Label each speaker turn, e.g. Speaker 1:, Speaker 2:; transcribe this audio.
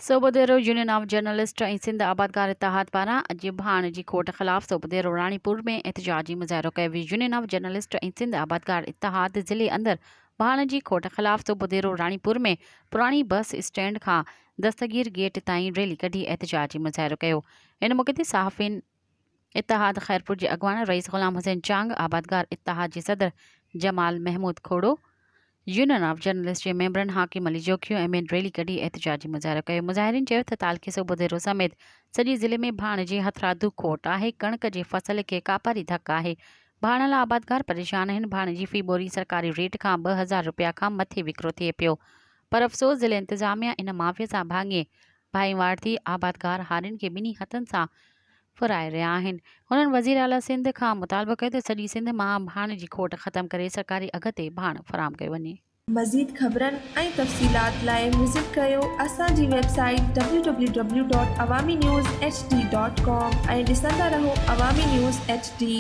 Speaker 1: सोबदेरो union of journalist ऐं सिंध आबादकार इतिहाद पारां अॼु भाण जी खोट ख़िलाफ़ सोबदेरो राणीपुर में एहतजाजी मुज़ाहिरो कयो वियो। यूनियन ऑफ जर्नलिस्ट ऐं सिंध आबादकार इतिहाद ज़िले अंदरि भाण जी खोट ख़िलाफ़ सोबदेरो राणीपुर में पुराणी बस स्टैंड खां दस्तगीर गेट ताईं रैली कढी एहतजाजी मुज़ाहिरो कयो। इन मौक़े ते सहाफ़िन इतिहाद ख़ैरपुर जे अॻवान रईस ग़ुलाम हुसैन चांग, आबादकार इतिहाद जे सदर जमाल महमूद खोड़ो, यूनियन ऑफ जर्नलिस्ट जे मेंबरनि हाकिम अली जोखियो ऐं रैली कढी एहतजाजी मुज़ाहिरो कयो। मुज़ाहिरीन चयो त तालके सोबदेरो समेत सॼे ज़िले में भाण जी हथरादू खोट आहे। कणक जे फसल खे कापारी धक आहे। भाण लाइ आबादकार परेशान आहिनि। भाण जी फी बोरी सरकारी रेट खां 2000 रुपया खां मथे विकिरो थिए पियो, पर अफ़सोस ज़िले इंतिज़ामिया इन माफ़िया सां भाईवार थी आबादकार हारियुनि खे ॿिन्ही हथनि सां फुराए रहिया आहिनि। हुननि वज़ीर आला सिंध खां मुतालबो कयो त सॼी सिंध मां भाण जी खोट ख़तमु करे सरकारी अघ ते भाण फ़राहम कयो वञे।
Speaker 2: मज़ीद ख़बरनि ऐं तफ़सीलात लाइ विज़िट कयो असांजी वेबसाइट www.awamiNewsHD.com ऐं ॾिसंदा रहो अवामी न्यूज़ HD।